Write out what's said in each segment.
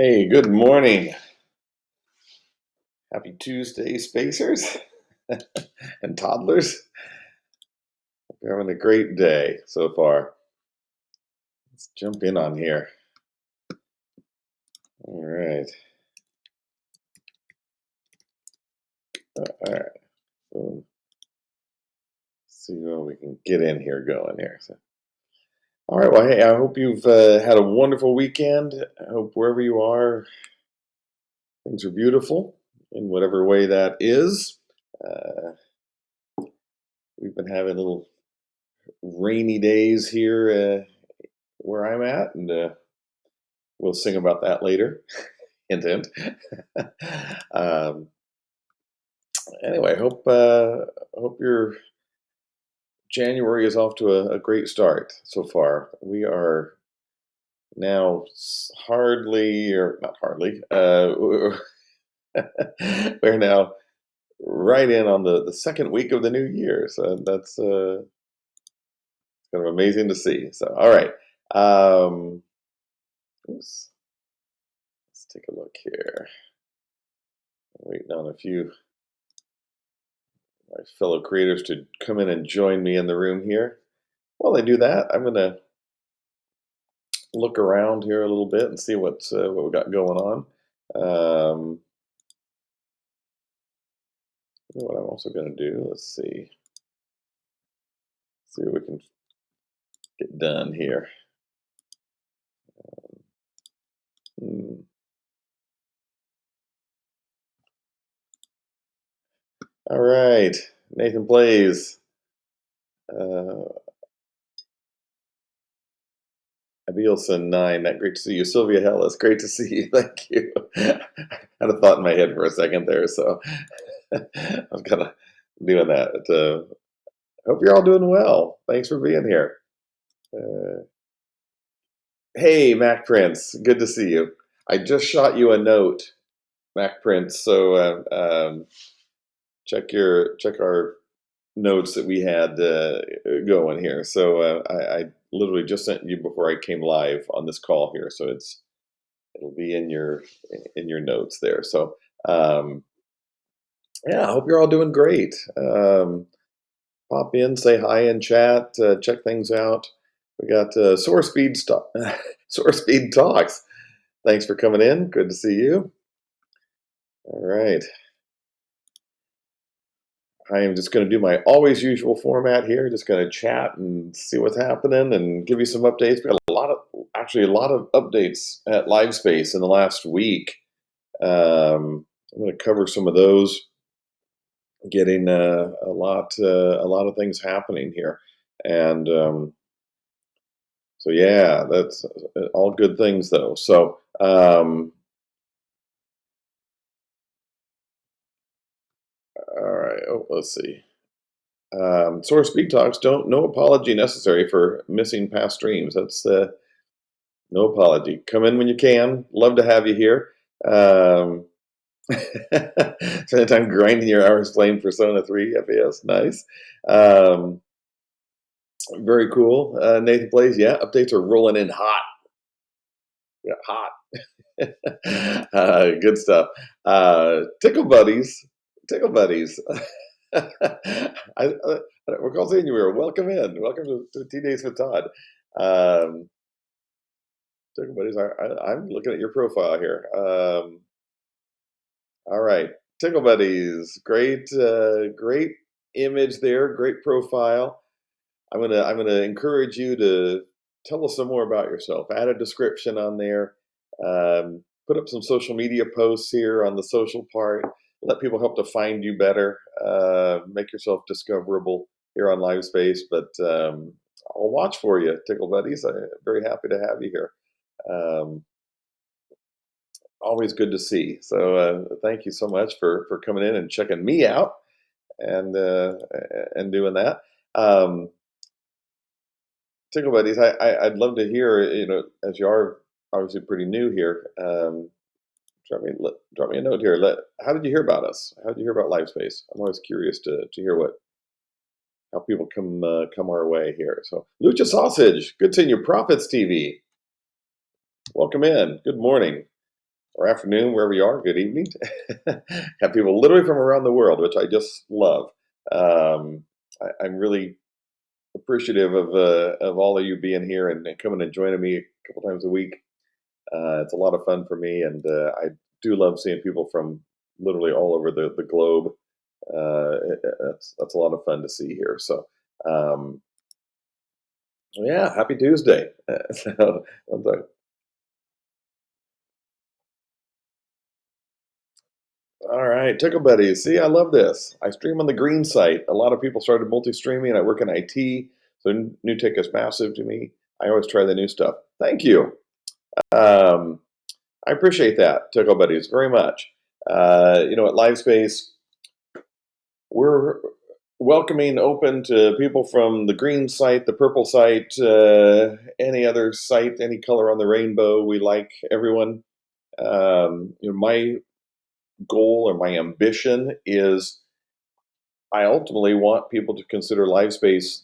Hey, good morning. Happy Tuesday, Spacers and Toddlers. You're having a great day so far. Let's jump in on here. All right. All right. Boom. See what we can get in here going here. All right. Well, hey, I hope you've had a wonderful weekend. I hope wherever you are, things are beautiful in whatever way that is. Uh, we've been having little rainy days here where I'm at, and we'll sing about that later. Hint, hint. um, anyway, hope your January is off to a great start so far. We are now hardly, or not hardly, we're now right in on the second week of the new year. So that's kind of amazing to see. So, all right. Let's take a look here. Waiting on a few my fellow creators to come in and join me in the room here. While they do that, I'm going to look around here a little bit and see what we got going on. What I'm also going to do, let's see what we can get done here. All right, Nathan Plays. Abilson 9, great to see you. Sylvia Hellis, great to see you. Thank you. I had a thought in my head for a second there, so I'm kind of doing that. Hope you're all doing well. Thanks for being here. Hey, Mac Prince, good to see you. I just shot you a note, Mac Prince. So check our notes that we had going here. So I literally just sent you before I came live on this call here. So it'll be in your notes there. So yeah, I hope you're all doing great. Pop in, say hi in chat, check things out. We got Source Speed Talks. Thanks for coming in. Good to see you. All right. I am just going to do my always usual format here. Just going to chat and see what's happening and give you some updates. We got a lot of updates at LiveSpace in the last week. I'm going to cover some of those. Getting a lot of things happening here, and so yeah, that's all good things though. So all right. Oh, let's see. Source Speed Talks. No apology necessary for missing past streams. That's no apology. Come in when you can. Love to have you here. Spend time grinding your hours playing Persona 3 FAS. Nice. Very cool. Nathan Plays. Yeah, updates are rolling in hot. Yeah, hot. Good stuff. Tickle Buddies. I recall seeing you. We were welcome in. Welcome to Tea Days with Todd. Tickle Buddies. I'm looking at your profile here. All right, Tickle Buddies. Great image there. Great profile. I'm gonna encourage you to tell us some more about yourself. Add a description on there. Put up some social media posts here on the social part. Let people help to find you better. Make yourself discoverable here on LiveSpace. But I'll watch for you, Tickle Buddies. I'm very happy to have you here. Always good to see. So thank you so much for coming in and checking me out and doing that. Tickle Buddies, I'd love to hear, as you are obviously pretty new here, drop me a note here. How did you hear about us? How did you hear about LiveSpace? I'm always curious to hear how people come our way here. So, Lucha Sausage, good seeing you. Profits TV, welcome in. Good morning. or afternoon, wherever you are. Good evening. Have people literally from around the world, which I just love. I'm really appreciative of all of you being here and coming and joining me a couple times a week. It's a lot of fun for me, and I do love seeing people from literally all over the globe. That's a lot of fun to see here. So, um, yeah, happy Tuesday. So, I'm like, all right, Tickle Buddies. See, I love this. I stream on the green site. A lot of people started multi-streaming. I work in IT, so new tech is massive to me. I always try the new stuff. Thank you. Um, I appreciate that, Tickle Buddies, very much. At LiveSpace, we're welcoming open to people from the green site, the purple site, any other site, any color on the rainbow. We like everyone. My goal or my ambition is I ultimately want people to consider LiveSpace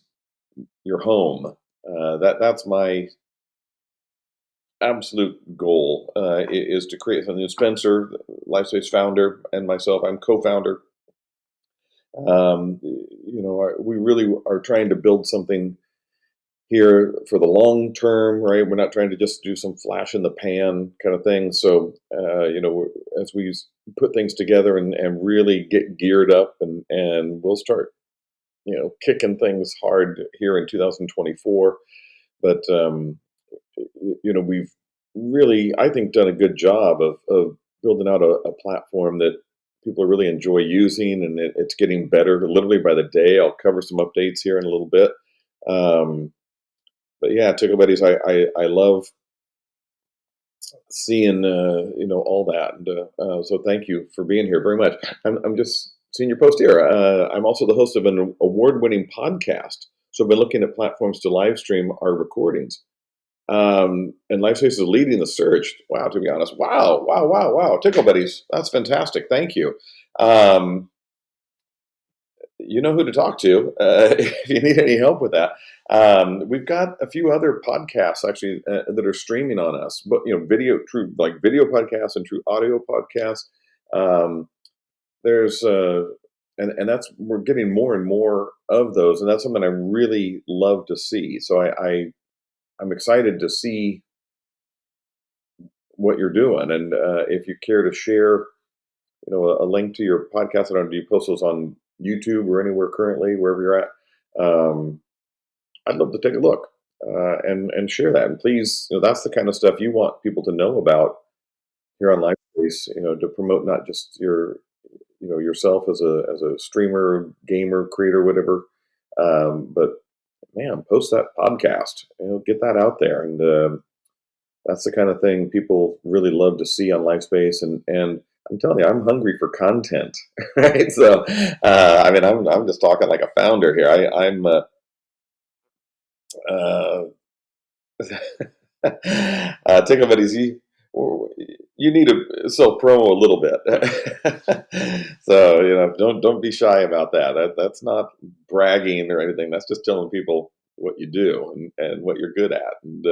your home. That's my absolute goal is to create something. Spencer, LiveSpace founder, and myself, I'm co-founder. We really are trying to build something here for the long term, right? We're not trying to just do some flash in the pan kind of thing. So, as we put things together and really get geared up, and we'll start, kicking things hard here in 2024. But we've really, I think, done a good job of building out a platform that people really enjoy using, and it's getting better literally by the day. I'll cover some updates here in a little bit. Um, but yeah, Tickle Buddies, I love seeing all that, and so thank you for being here very much. I'm just seeing your post here. I'm also the host of an award-winning podcast, so I've been looking at platforms to live stream our recordings. And LifeSpace is leading the search. Wow, to be honest. Wow, wow, wow, wow. Tickle Buddies. That's fantastic. Thank you. Um, you know who to talk to if you need any help with that. We've got a few other podcasts actually that are streaming on us, but video, like video podcasts and true audio podcasts. Um, there's and that's we're getting more and more of those, and that's something I really love to see. So I'm excited to see what you're doing. And if you care to share, a link to your podcast, I don't know, do you post those on YouTube or anywhere currently, wherever you're at? Um, I'd love to take a look and share that. And please, that's the kind of stuff you want people to know about here on LiveSpace. To promote not just yourself as a streamer, gamer, creator, whatever, but man, post that podcast. Get that out there, and that's the kind of thing people really love to see on LiveSpace, and I'm telling you, I'm hungry for content, right? So, I'm just talking like a founder here. I'm uh, Tickle Buddies, you need to self promo a little bit, so don't be shy about that. That's not bragging or anything. That's just telling people what you do and what you're good at, and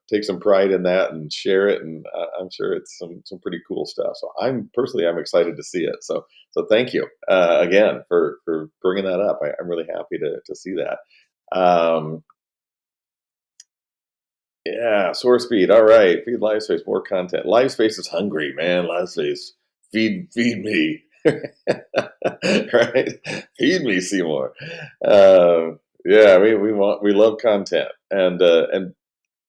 take some pride in that and share it. And I'm sure it's some pretty cool stuff. So I'm excited to see it. So thank you again for bringing that up. I'm really happy to see that. Um, yeah, source speed. All right, feed LiveSpace more content. LiveSpace is hungry, man. LiveSpace, feed me, right? Feed me, Seymour. Yeah, we love content, and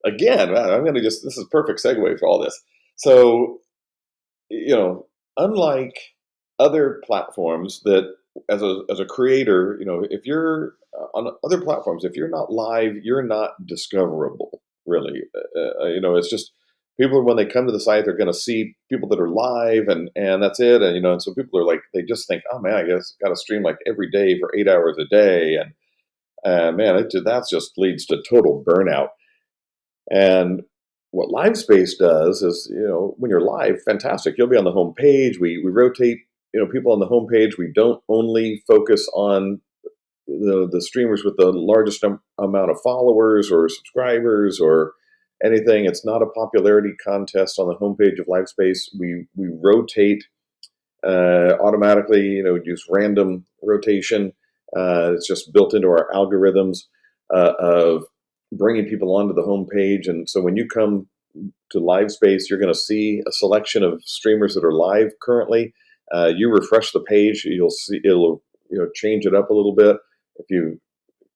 again, man, this is perfect segue for all this. So, you know, unlike other platforms that as a creator, if you're on other platforms, if you're not live, you're not discoverable, really. It's just people when they come to the site, they're going to see people that are live, and that's it. And so people are like, they just think, oh man, I guess got to stream like every day for 8 hours a day, and man, that just leads to total burnout. And what LiveSpace does is, when you're live, fantastic. You'll be on the home page. We rotate, people on the home page. We don't only focus on the streamers with the largest amount of followers or subscribers or anything. It's not a popularity contest on the homepage of LiveSpace. We rotate automatically, use random rotation. It's just built into our algorithms of bringing people onto the homepage. And so when you come to LiveSpace, you're going to see a selection of streamers that are live currently. You refresh the page, you'll see it'll change it up a little bit. If you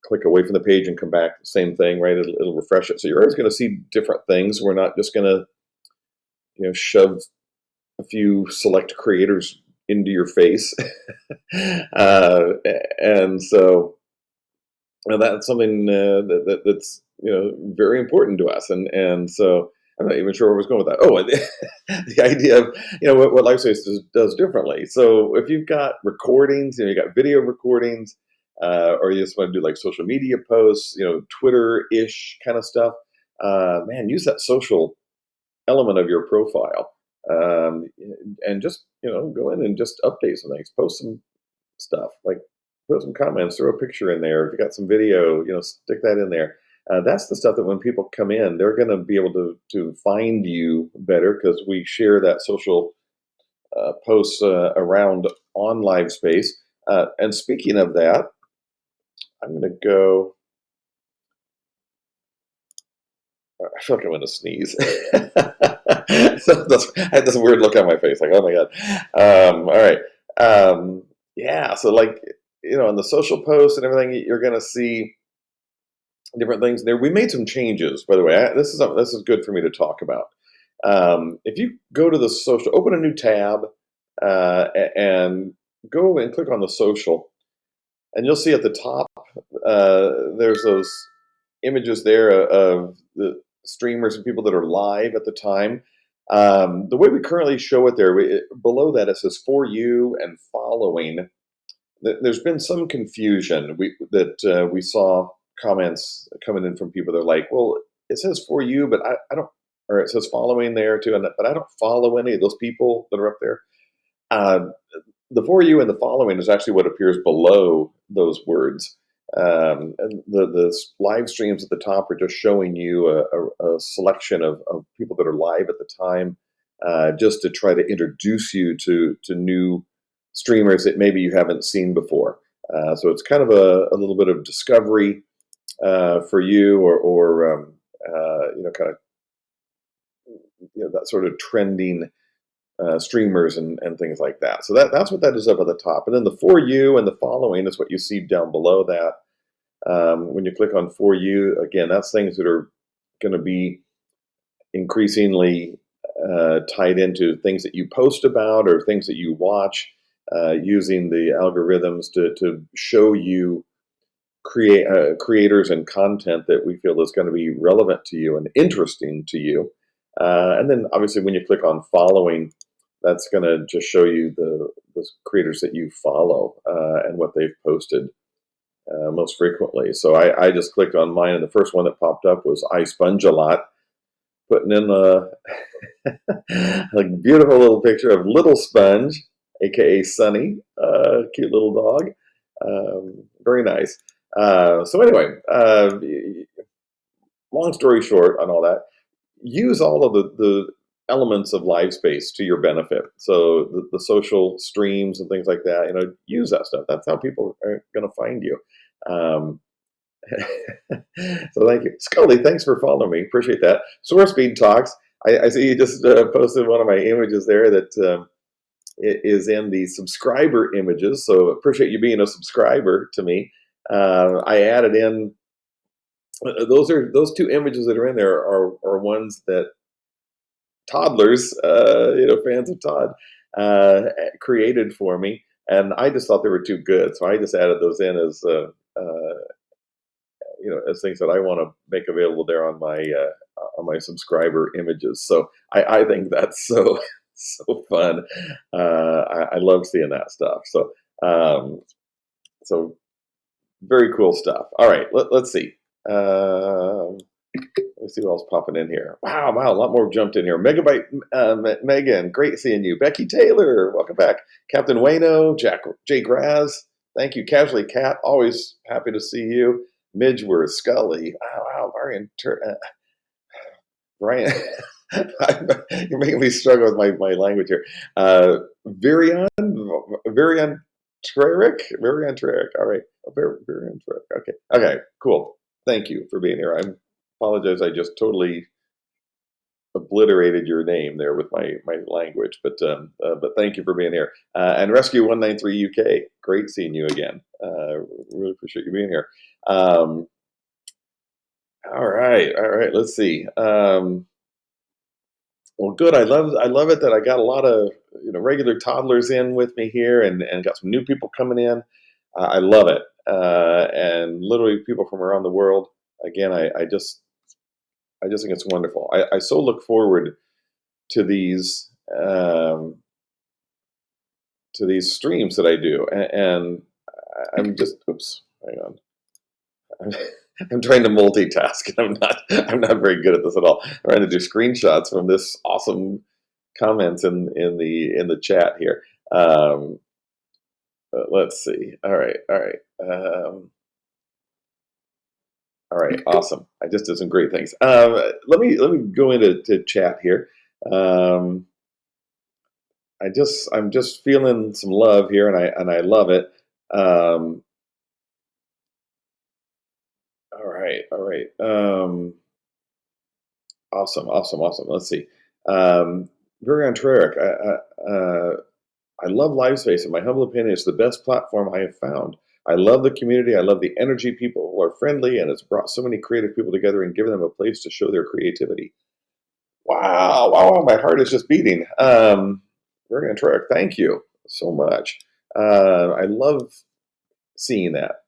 click away from the page and come back, same thing, right? It'll refresh it. So you're always going to see different things. We're not just going to shove a few select creators into your face. uh, and so that's something that's very important to us. And so I'm not even sure where I was going with that. Oh, the idea of what LifeSpace does differently. So if you've got recordings, you got video recordings, or you just want to do like social media posts, Twitter-ish kind of stuff, man, use that social element of your profile, and just go in and just update some things, post some stuff, like put some comments, throw a picture in there. If you got some video, stick that in there. That's the stuff that when people come in, they're going to be able to find you better, because we share that social posts around on LiveSpace. And speaking of that, I'm going to go. I feel like I'm going to sneeze. I had this weird look on my face, like, oh my god. All right. Yeah. So, like, on the social posts and everything, you're going to see different things there. We made some changes, by the way. This is good for me to talk about. If you go to the social, open a new tab, and go and click on the social, and you'll see at the top there's those images there of the streamers and people that are live at the time. The way we currently show it there, below that it says "for you" and "following." There's been some confusion. We saw comments coming in from people that are like, "Well, it says "for you," but I don't," or it says "following" there too, but I don't follow any of those people that are up there. Uh, the "for you" and the "following" is actually what appears below those words. And the live streams at the top are just showing you a selection of people that are live at the time, just to try to introduce you to new streamers that maybe you haven't seen before. So it's kind of a little bit of discovery for you, or kind of that sort of trending streamers and things like that. So that's what that is up at the top. And then the "for you" and the "following" is what you see down below that. When you click on "for you," again, that's things that are going to be increasingly tied into things that you post about or things that you watch, using the algorithms to show you creators and content that we feel is going to be relevant to you and interesting to you. And then obviously when you click on "following," that's going to just show you the creators that you follow, and what they've posted most frequently. So I just clicked on mine, and the first one that popped up was "I Sponge a Lot," putting in a beautiful little picture of Little Sponge, aka Sunny, cute little dog. Very nice. So anyway, long story short on all that, use all of the elements of LiveSpace to your benefit. So the social streams and things like that, use that stuff. That's how people are going to find you. Um, so thank you, Scully. Thanks for following me. Appreciate that. Source Speed Talks. I see you just posted one of my images there that it is in the subscriber images. So appreciate you being a subscriber to me. I added in those two images that are in there are ones that Toddlers, fans of Todd, created for me, and I just thought they were too good, so I just added those in as things that I want to make available there on my subscriber images. So I think that's so so fun. I love seeing that stuff. So very cool stuff. All right, let's see. Let's see what else popping in here. Wow, a lot more jumped in here. Megabyte Megan, great seeing you. Becky Taylor, welcome back. Captain Wayno, Jay Graz, thank you. Casually Cat, always happy to see you. Midgeworth, Scully, wow, very Brian, you're making me struggle with my language here. Virion, Virion Virion Trerick. All right, Virion Trerick. Okay, okay, cool. Thank you for being here. I apologize. I just totally obliterated your name there with my language, but thank you for being here. And Rescue 193 UK, great seeing you again. Really appreciate you being here. All right, all right. Let's see. Well, good. I love it that I got a lot of regular toddlers in with me here, and got some new people coming in. I love it, and literally people from around the world. Again, I just think it's wonderful. I so look forward to these um, to these streams that I do, and I'm just oops, hang on. I'm trying to multitask, and I'm not very good at this at all. I'm trying to do screenshots from this awesome comments in the chat here. Let's see. All right, all right, all right. Awesome. I just did some great things. Let me go into chat here. Um, I'm just feeling some love here, and I love it. Um, all right, all right. Awesome, awesome, awesome. Let's see. Very Antreric. I love LiveSpace. In my humble opinion, it's the best platform I have found. I love the community. I love the energy. People are friendly, and it's brought so many creative people together and given them a place to show their creativity. Wow, wow, wow, my heart is just beating. Very Antreric, thank you so much. I love seeing that.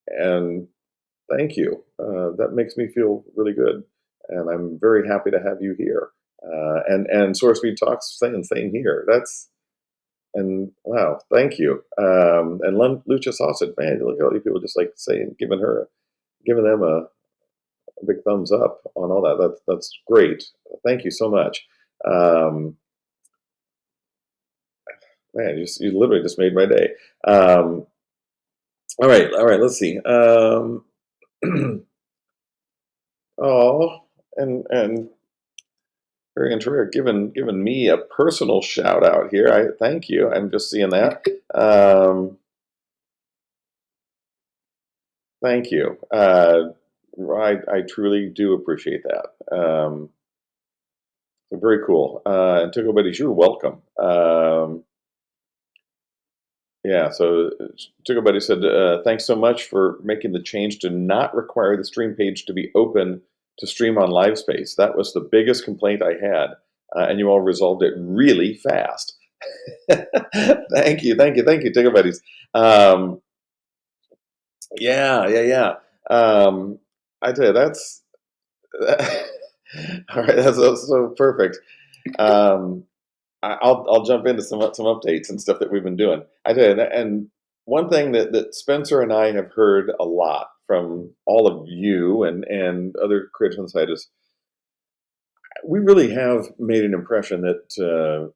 And thank you. That makes me feel really good, and I'm very happy to have you here. And Source Feed Talks same here. That's and wow, thank you. And Lucha Sausage, man, look at all these people just like saying, giving them a big thumbs up on all that. That's great. Thank you so much. Um, Man, you literally just made my day. All right, all right. Let's see. Oh, and very interesting. Given me a personal shout out here. I thank you. I'm just seeing that. Thank you. I truly do appreciate that. Very cool. And Tickle Buddies, you're welcome. Yeah, so Tickle Buddy said, thanks so much for making the change to not require the stream page to be open to stream on LiveSpace. That was the biggest complaint I had, and you all resolved it really fast. Thank you, thank you, thank you, Tickle Buddies. Yeah, yeah, yeah. I tell you, that's all right. That's so perfect. Um, I'll jump into some updates and stuff that we've been doing. I did, and one thing that Spencer and I have heard a lot from all of you and other creators on the site is we really have made an impression that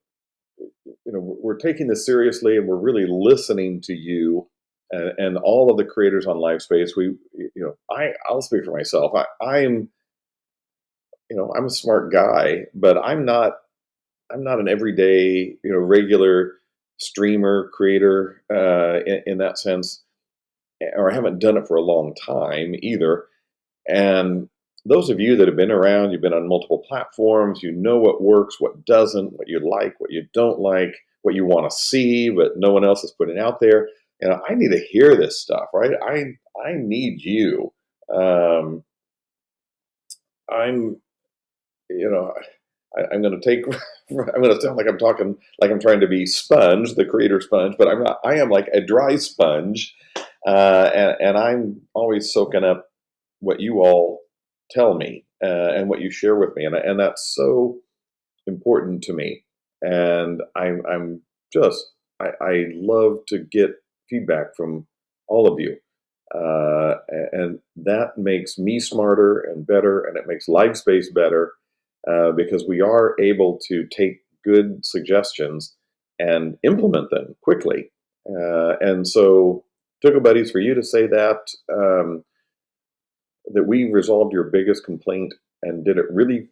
we're taking this seriously and we're really listening to you and all of the creators on LiveSpace. I'll speak for myself. I'm a smart guy, but I'm not an everyday, regular streamer creator in that sense, or I haven't done it for a long time either. And those of you that have been around, you've been on multiple platforms, you know what works, what doesn't, what you like, what you don't like, what you want to see, but no one else is putting out there. I need to hear this stuff, right? I need you. I'm, you know, I'm going to take. I'm going to sound like I'm talking like I'm trying to be Sponge, the creator Sponge, but I'm not. I am like a dry sponge, and I'm always soaking up what you all tell me and what you share with me, and that's so important to me. And I'm just I love to get feedback from all of you, and that makes me smarter and better, and it makes LiveSpace better because we are able to take good suggestions and implement them quickly. And so, Tickle Buddies, for you to say that we resolved your biggest complaint and did it really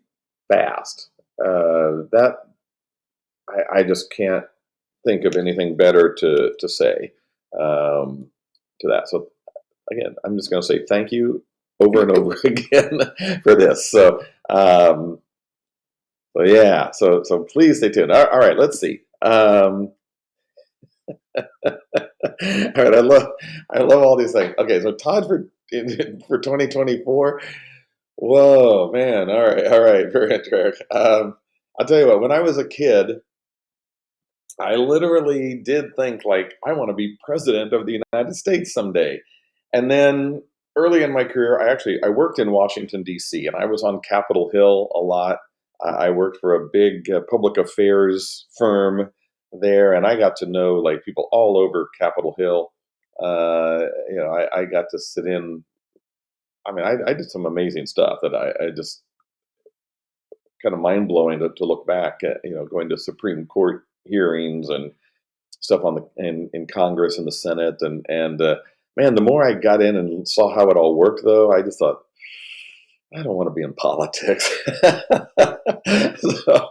fast. That I just can't think of anything better to say um, to that. So again, I'm just going to say thank you over and over again for this. So yeah, so please stay tuned. All right, let's see. All right, I love all these things. Okay, so Todd for 2024. Whoa, man! All right, very interesting. I'll tell you what. When I was a kid, I literally did think like I want to be president of the United States someday. And then early in my career, I worked in Washington D.C. and I was on Capitol Hill a lot. I worked for a big public affairs firm there, and I got to know like people all over Capitol Hill. I got to sit in. I mean, I did some amazing stuff that I just kind of mind blowing to look back at. Going to Supreme Court hearings and stuff in Congress and the Senate and man, the more I got in and saw how it all worked, though, I just thought I don't want to be in politics. So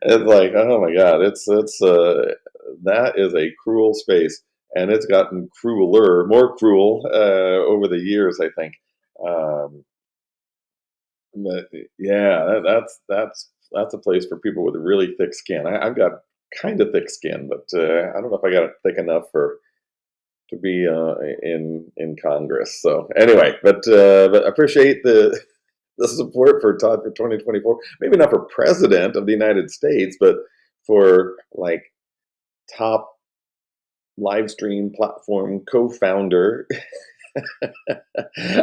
it's like, oh my God, it's that is a cruel space, and it's gotten crueler, more cruel over the years, I think. Um, but yeah, that's a place for people with really thick skin. I've got kind of thick skin, but I don't know if I got it thick enough for to be in Congress. So anyway, but appreciate the support for Todd for 2024. Maybe not for president of the United States, but for like top live stream platform co-founder.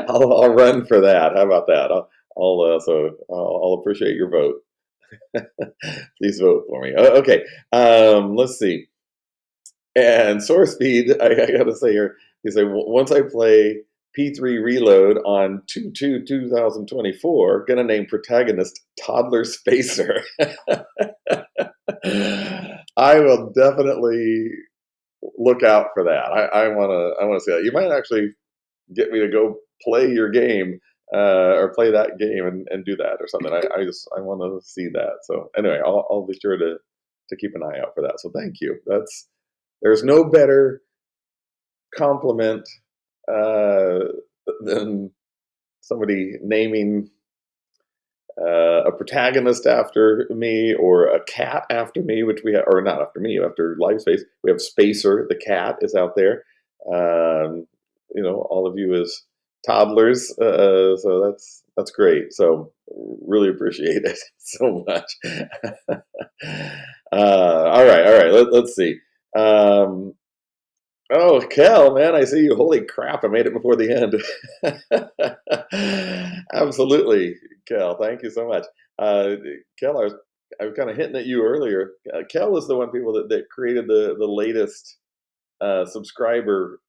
I'll run for that. How about that? I'll appreciate your vote. Please vote for me. Okay. Let's see. And source speed, I gotta say here, you say once I play P3 Reload on 2/2/2024, gonna name protagonist Toddler Spacer. I will definitely look out for that. I wanna see that. You might actually get me to go play your game or play that game and do that or something. I want to see that. So anyway, I'll be sure to keep an eye out for that. So thank you. There's no better compliment uh, than somebody naming a protagonist after me or a cat after me, which we have, or not after me, after LiveSpace. We have Spacer, the cat is out there. Um, all of you as toddlers, so that's great. So really appreciate it so much. All right. Let's see. Um, Oh, Kel, man, I see you. Holy crap, I made it before the end. Absolutely, Kel. Thank you so much. Uh, Kel, I was kind of hinting at you earlier. Kel is the one people that created the latest subscriber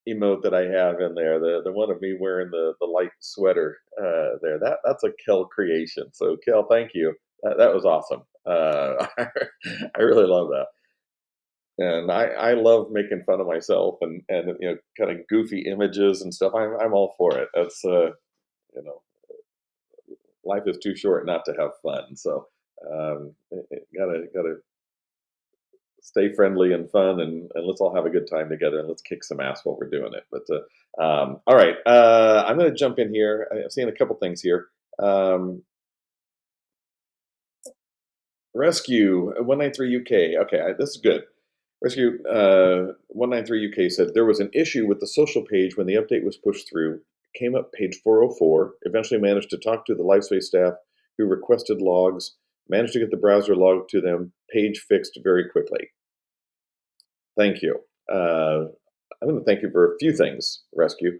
emote that I have in there. The one of me wearing the light sweater there. That's a Kel creation. So, Kel, thank you. That was awesome. I really love that. And I love making fun of myself and kind of goofy images and stuff. I'm all for it. That's you know life is too short not to have fun. So gotta stay friendly and fun and let's all have a good time together and let's kick some ass while we're doing it. But all right, I'm gonna jump in here. I've seen a couple things here. Um, Rescue 193 UK. Okay, this is good. Rescue 193 UK said there was an issue with the social page when the update was pushed through. Came up page 404. Eventually managed to talk to the LifeSpace staff who requested logs. Managed to get the browser log to them. Page fixed very quickly. Thank you. I'm going to thank you for a few things, Rescue.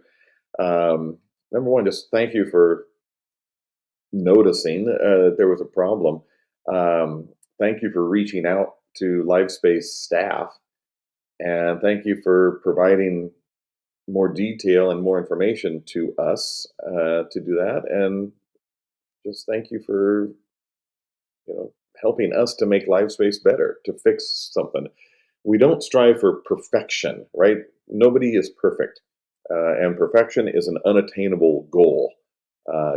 Number one, just thank you for noticing there was a problem. Thank you for reaching out to LiveSpace staff, and thank you for providing more detail and more information to us to do that. And just thank you for helping us to make LiveSpace better, to fix something. We don't strive for perfection, right? Nobody is perfect, and perfection is an unattainable goal.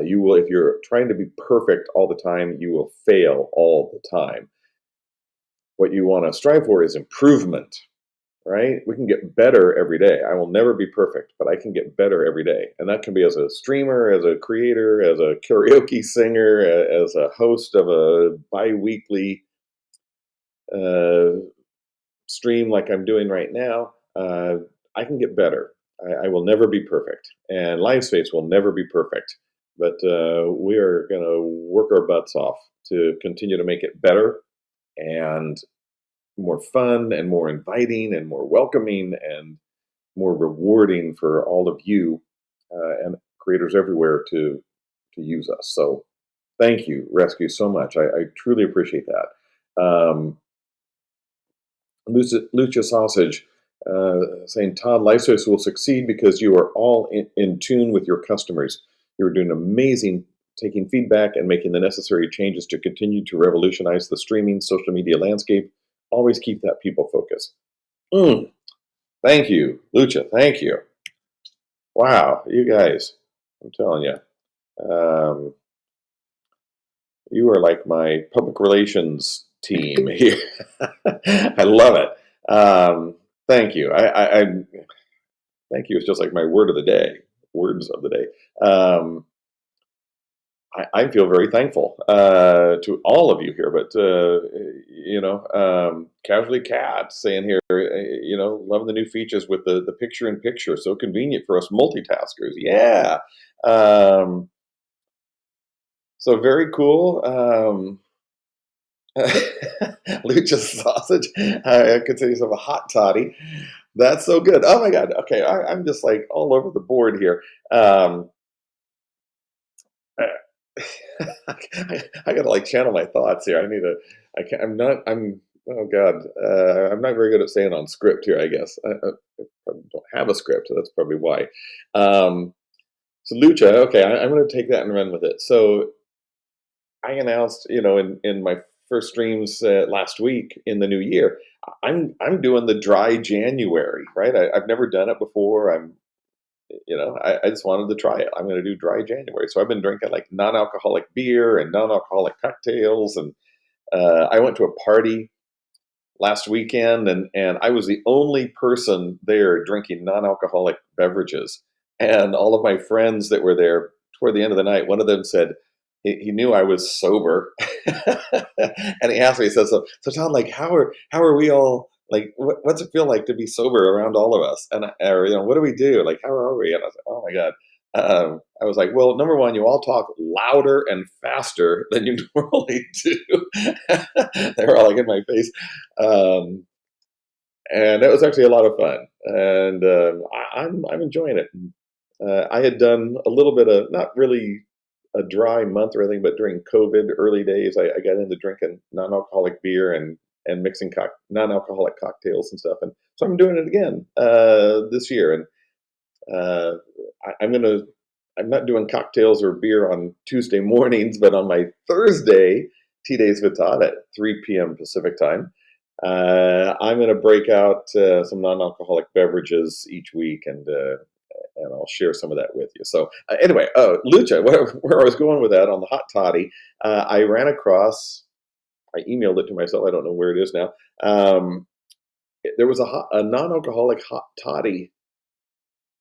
You will, if you're trying to be perfect all the time, you will fail all the time. What you want to strive for is improvement, right? We can get better every day. I will never be perfect, but I can get better every day. And that can be as a streamer, as a creator, as a karaoke singer, as a host of a bi weekly uh, stream like I'm doing right now. I can get better. I will never be perfect. And LiveSpace will never be perfect. But we are going to work our butts off to continue to make it better and more fun and more inviting and more welcoming and more rewarding for all of you and creators everywhere to use us. So thank you, Rescue, so much. I truly appreciate that. Lucha Sausage saying, Todd, LiveSpace will succeed because you are all in tune with your customers. You're doing amazing taking feedback and making the necessary changes to continue to revolutionize the streaming social media landscape. Always keep that people focus. Thank you, Lucha. Thank you. Wow, you guys, I'm telling you, you are like my public relations team here. I love it. Thank you. I thank you. It's just like my word of the day, words of the day. I feel very thankful to all of you here, but Casually Cat saying here, loving the new features with the picture in picture, so convenient for us multitaskers. Yeah, so very cool. Lucha Sausage. I consider yourself a hot toddy. That's so good. Oh my God. Okay, I'm just like all over the board here. I gotta like channel my thoughts here. I need to. I can't. I'm not. I'm. Oh God. I'm not very good at staying on script here. I guess I probably don't have a script. That's probably why. So Lucha. Okay, I'm going to take that and run with it. So I announced, in my first streams last week in the new year, I'm doing the dry January. Right. I've never done it before. I just wanted to try it. I'm going to do dry January. So I've been drinking like non-alcoholic beer and non-alcoholic cocktails. And I went to a party last weekend and I was the only person there drinking non-alcoholic beverages. And all of my friends that were there toward the end of the night, one of them said, he knew I was sober, and he asked me. He says, "So Todd, like, how are we all like? What's it feel like to be sober around all of us? And what do we do? Like, how are we?" And I was like, "Oh my God." I was like, "Well, number one, you all talk louder and faster than you normally do." They were all like in my face, um, and it was actually a lot of fun. And I'm enjoying it. I had done a little bit of not really a dry month or anything, but during COVID early days, I got into drinking non-alcoholic beer and mixing non-alcoholic cocktails and stuff, and so I'm doing it again this year. And uh, I'm gonna I'm not doing cocktails or beer on Tuesday mornings, but on my Thursday tea days with Todd at 3 p.m. Pacific time. I'm going to break out some non-alcoholic beverages each week, and I'll share some of that with you. So anyway, Lucha, where I was going with that on the hot toddy, I ran across. I emailed it to myself. I don't know where it is now. There was a non-alcoholic hot toddy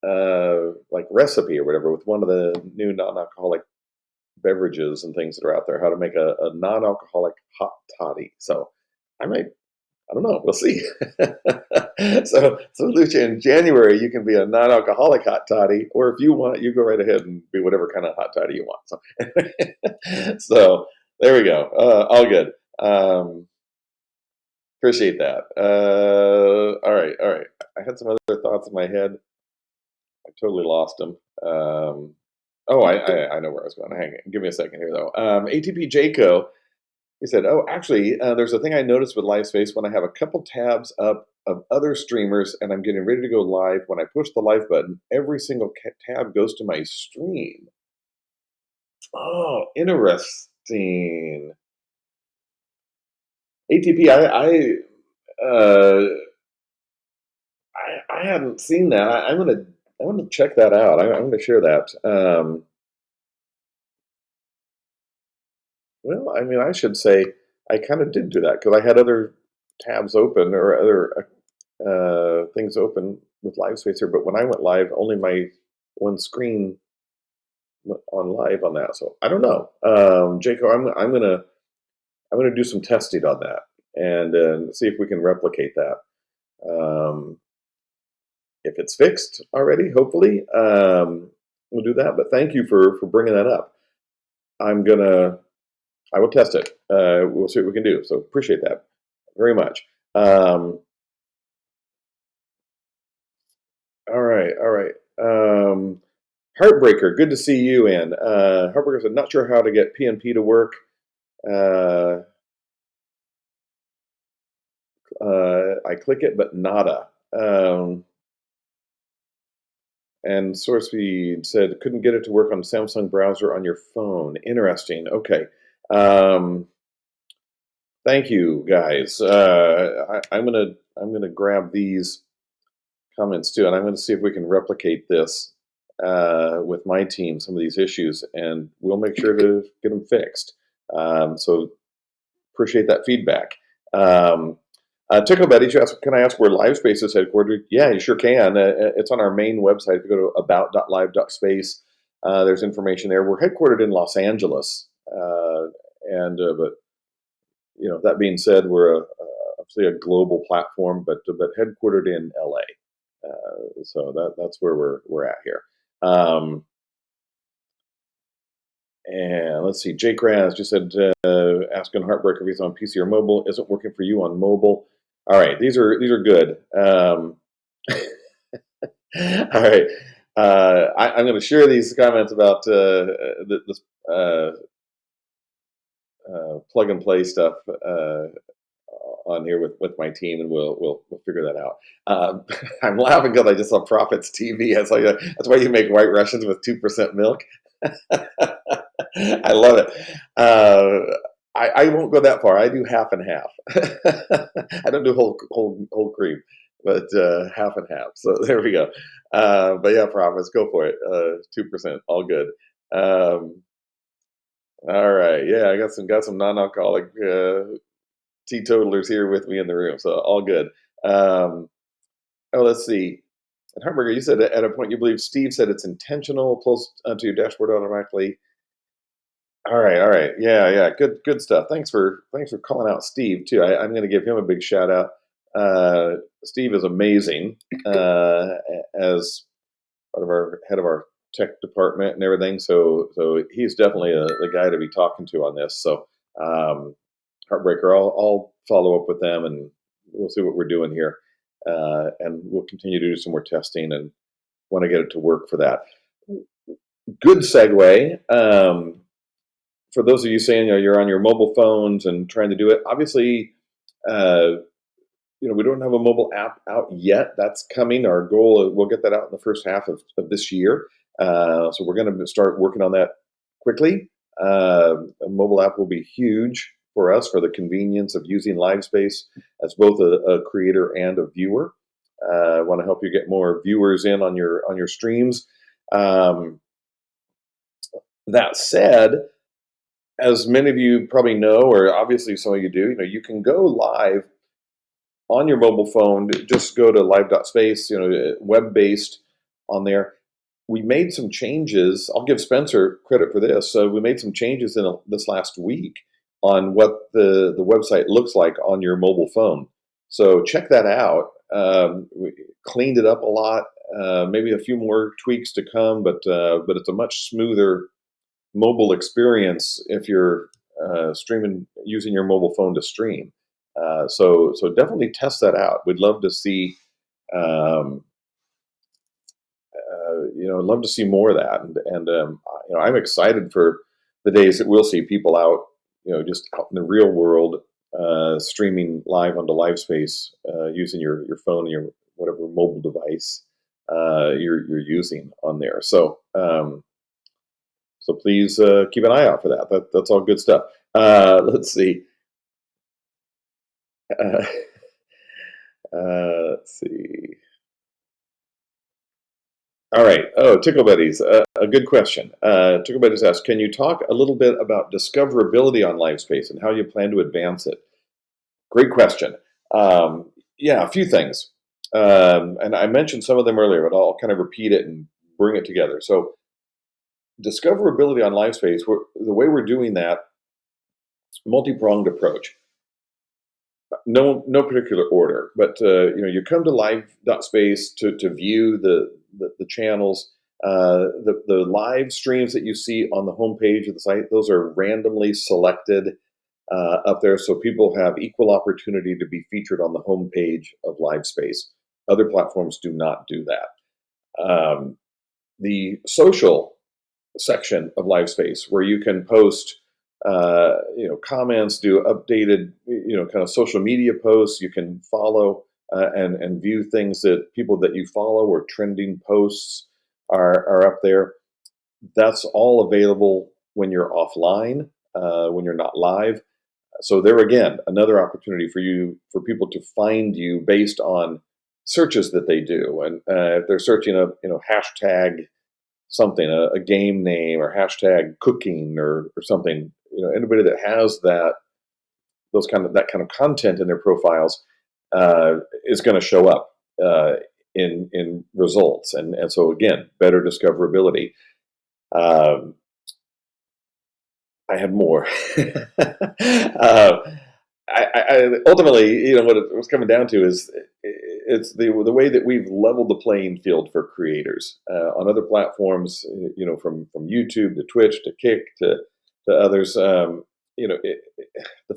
like recipe or whatever with one of the new non-alcoholic beverages and things that are out there. How to make a non-alcoholic hot toddy. So I might. I don't know. We'll see. So Lucia, in January, you can be a non-alcoholic hot toddy, or if you want, you go right ahead and be whatever kind of hot toddy you want. So there we go. All good. Appreciate that. All right, all right. I had some other thoughts in my head. I totally lost them. I know where I was going. Hang on. Give me a second here, though. ATP Jayco. He said, "Oh, actually, there's a thing I noticed with LiveSpace when I have a couple tabs up of other streamers and I'm getting ready to go live. When I push the live button, every single tab goes to my stream." Oh, interesting. ATP, uh, I hadn't seen that. I'm gonna check that out. I'm gonna share that. Well, I mean, I should say I kind of did do that because I had other tabs open or other things open with LiveSpace here. But when I went live, only my one screen went on live on that. So I don't know, Jaco. I'm gonna do some testing on that and see if we can replicate that. Um, if it's fixed already, hopefully, we'll do that. But thank you for bringing that up. I'm gonna I will test it. We'll see what we can do. So appreciate that very much. All right, all right. Heartbreaker, good to see you, Ann. Heartbreaker said, not sure how to get PNP to work. Uh, I click it, but nada. And SourceFeed said, couldn't get it to work on Samsung browser on your phone. Interesting. Okay. Thank you, guys. I'm gonna grab these comments too, and I'm going to see if we can replicate this with my team, some of these issues, and we'll make sure to get them fixed. So appreciate that feedback. Tickle Betty, she asked, can I ask where LiveSpace is headquartered? Yeah, you sure can. It's on our main website. If you go to about.live.space, there's information there. We're headquartered in Los Angeles, and but that being said, we're obviously a global platform, but headquartered in LA. So that's where we're at here. And let's see, Jake Raz just said, asking Heartbreaker if he's on PC or mobile. Isn't working for you on mobile. All right, these are good. All right, I'm going to share these comments about this plug and play stuff on here with my team, and we'll figure that out. I'm laughing because I just saw Profits TV. That's why you make White Russians with 2% milk. I love it. I won't go that far. I do half and half. I don't do whole cream, but half and half. So there we go. But yeah, Profits, go for it. 2%, all good. All right, yeah, I got some non-alcoholic teetotalers here with me in the room, so all good. Let's see. And Hamburger, you said at a point you believe Steve said it's intentional, pulls onto your dashboard automatically. All right, all right, yeah, good stuff. Thanks for calling out Steve too. I'm going to give him a big shout out. Steve is amazing as part of our head of our tech department and everything. So he's definitely the guy to be talking to on this. So Heartbreaker, I'll follow up with them and we'll see what we're doing here, and we'll continue to do some more testing and want to get it to work for that. Good segue. For those of you saying you're on your mobile phones and trying to do it, obviously, we don't have a mobile app out yet. That's coming. Our goal is we'll get that out in the first half of this year. So we're going to start working on that quickly. A mobile app will be huge for us for the convenience of using LiveSpace as both a creator and a viewer. I want to help you get more viewers in on your streams. That said, as many of you probably know, or obviously some of you do, you can go live on your mobile phone. Just go to live.space, web-based on there. We made some changes. I'll give Spencer credit for this. So we made some changes in this last week on what the website looks like on your mobile phone. So check that out. We cleaned it up a lot. Maybe a few more tweaks to come, but it's a much smoother mobile experience if you're streaming using your mobile phone to stream. So definitely test that out. We'd love to see, love to see more of that. And I'm excited for the days that we'll see people out, just out in the real world, streaming live onto LiveSpace using your phone and your whatever mobile device you're using on there. So please keep an eye out for that. That's all good stuff. Let's see. Let's see. All right. Oh, Tickle Buddies, a good question. Tickle Buddies asks, can you talk a little bit about discoverability on LiveSpace and how you plan to advance it? Great question. Yeah, a few things. And I mentioned some of them earlier, but I'll kind of repeat it and bring it together. So, discoverability on LiveSpace, the way we're doing that, multi-pronged approach. No particular order, but you come to live.space to view the channels. The live streams that you see on the homepage of the site, those are randomly selected up there, so people have equal opportunity to be featured on the homepage of LiveSpace. Other platforms do not do that. The social section of LiveSpace where you can post, comments, do updated, kind of social media posts. You can follow and view things that people that you follow or trending posts are up there. That's all available when you're offline, when you're not live. So there again, another opportunity for people to find you based on searches that they do, and if they're searching a hashtag something, a game name or hashtag cooking or something, anybody that has that kind of content in their profiles is going to show up in results, and so again, better discoverability. Um, I had more. Ultimately, what it was coming down to is it's the way that we've leveled the playing field for creators on other platforms. From YouTube to Twitch to Kick to others. The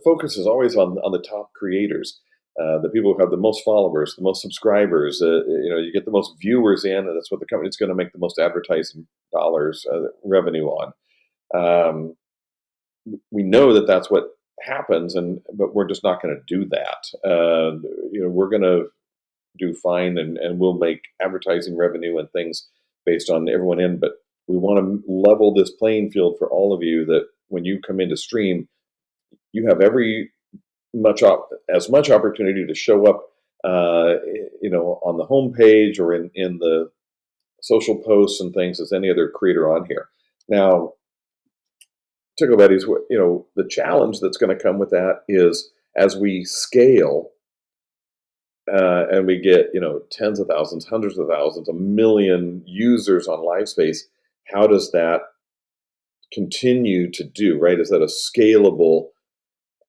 focus is always on the top creators, the people who have the most followers, the most subscribers. You get the most viewers in, and that's what the company's going to make the most advertising dollars revenue on. Um, we know that that's what happens, but we're just not going to do that. We're going to do fine, and we'll make advertising revenue and things based on everyone in. But we want to level this playing field for all of you, that when you come into stream, you have as much opportunity to show up, on the homepage or in the social posts and things as any other creator on here. Now, Tickle Buddies, the challenge that's going to come with that is as we scale and we get, tens of thousands, hundreds of thousands, a million users on LiveSpace, how does that continue to do, right? Is that a scalable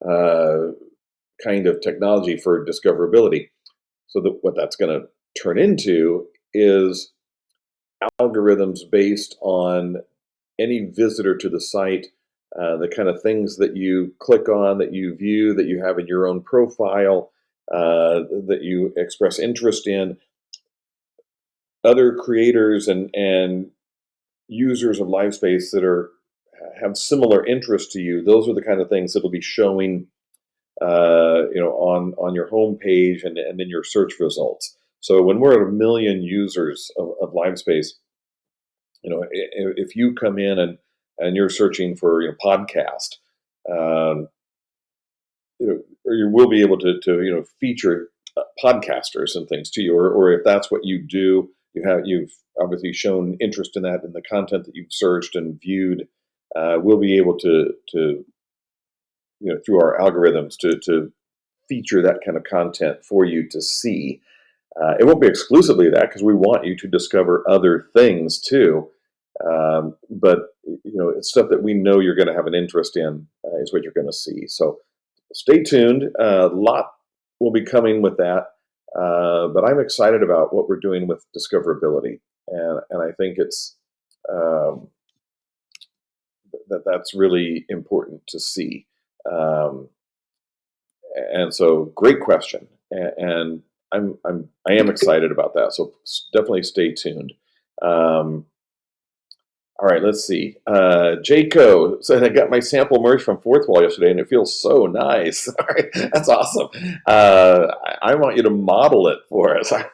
kind of technology for discoverability? So what that's going to turn into is algorithms based on any visitor to the site, the kind of things that you click on, that you view, that you have in your own profile, that you express interest in. Other creators and users of LiveSpace that have similar interests to you, those are the kind of things that'll be showing, on your homepage and in your search results. So when we're at 1 million users of LiveSpace, if you come in and you're searching for podcast, um, or you will be able to feature podcasters and things to you, or if that's what you do, you've obviously shown interest in that in the content that you've searched and viewed. We'll be able to through our algorithms to feature that kind of content for you to see. It won't be exclusively that, because we want you to discover other things too. But it's stuff that we know you're going to have an interest in is what you're going to see. So stay tuned. A lot will be coming with that. But I'm excited about what we're doing with discoverability, and I think it's that's really important to see. Um, and so, great question, and I am excited about that. So definitely stay tuned. Um, all right, let's see. Jayco said, I got my sample merch from Fourth Wall yesterday, and it feels so nice. All right, that's awesome. I want you to model it for us. I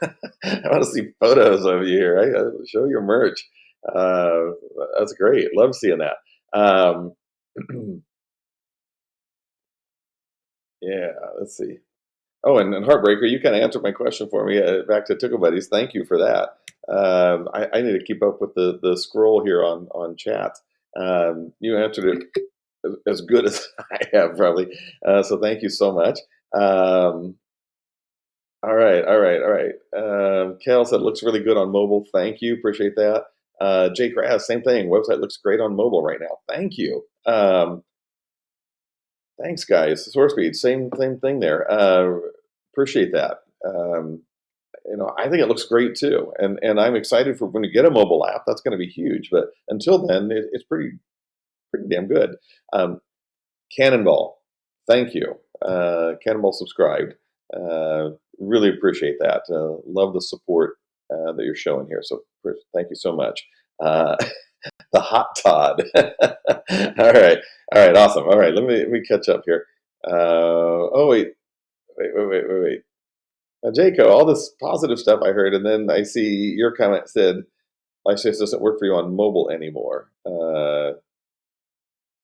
want to see photos of you here. Right? Show your merch. That's great. Love seeing that. Yeah, let's see. Oh, and Heartbreaker, you kind of answered my question for me. Back to Tickle Buddies. Thank you for that. I need to keep up with the scroll here on chat. You answered it as good as I have, probably. So thank you so much. All right, all right, all right. Cal said looks really good on mobile. Thank you, appreciate that. Jake Raz, same thing. Website looks great on mobile right now. Thank you. Thanks, guys. Source speed, same thing there. Appreciate that. I think it looks great too, and I'm excited for when you get a mobile app. That's going to be huge. But until then, it's pretty damn good. Um, Cannonball, thank you. Cannonball subscribed. Really appreciate that. Love the support that you're showing here. So thank you so much. Uh, the hot Todd. All right, awesome. All right, let me catch up here. Oh wait. Now, Jaco, all this positive stuff I heard, and then I see your comment said LiveSpace doesn't work for you on mobile anymore.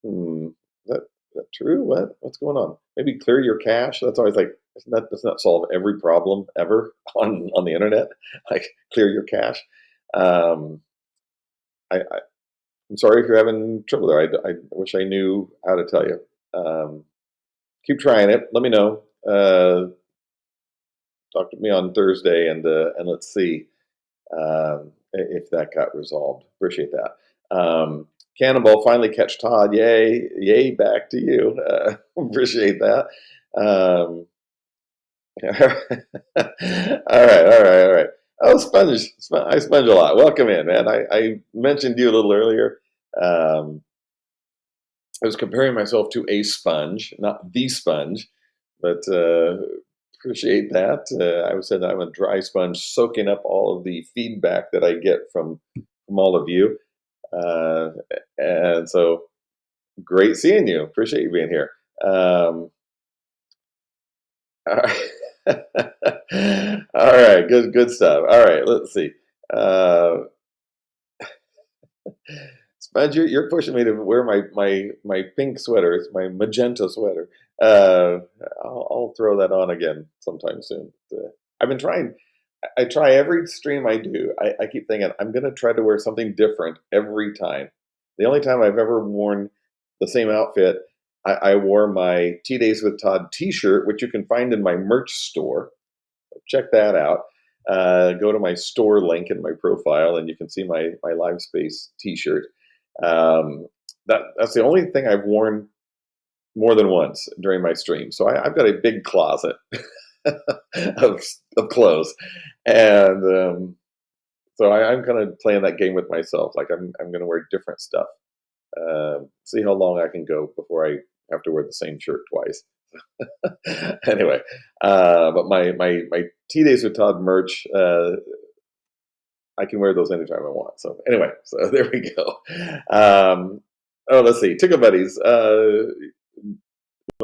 Is that true? What's going on? Maybe clear your cache. That's always like that does not solve every problem ever on the internet. Like clear your cache. Um, I'm sorry if you're having trouble there. I wish I knew how to tell you. Keep trying it. Let me know. Talk to me on Thursday, and let's see if that got resolved. Appreciate that. Cannonball finally catch Todd. Yay! Back to you. Appreciate that. Um, all right. Oh, Sponge. I sponge a lot. Welcome in, man. I mentioned you a little earlier. Um, I was comparing myself to a sponge, not the sponge, but appreciate that. I said I'm a dry sponge, soaking up all of the feedback that I get from all of you, uh, and so great seeing you. Appreciate you being here. All right, all right, good stuff. All right, let's see. Uh, Spud, you're pushing me to wear my pink sweater. It's my magenta sweater. Uh, I'll throw that on again sometime soon. I've been trying. I try every stream I do. I keep thinking I'm going to try to wear something different every time. The only time I've ever worn the same outfit, I wore my Tea Days with Todd T-shirt, which you can find in my merch store. Check that out. Go to my store link in my profile, and you can see my LiveSpace T-shirt. That's the only thing I've worn more than once during my stream. So I've got a big closet of clothes, and so I'm kind of playing that game with myself. Like I'm going to wear different stuff. See how long I can go before I have to wear the same shirt twice. Anyway, but my Tea Days with Todd merch, I can wear those anytime I want. So anyway, so there we go. Let's see. Tickle Buddies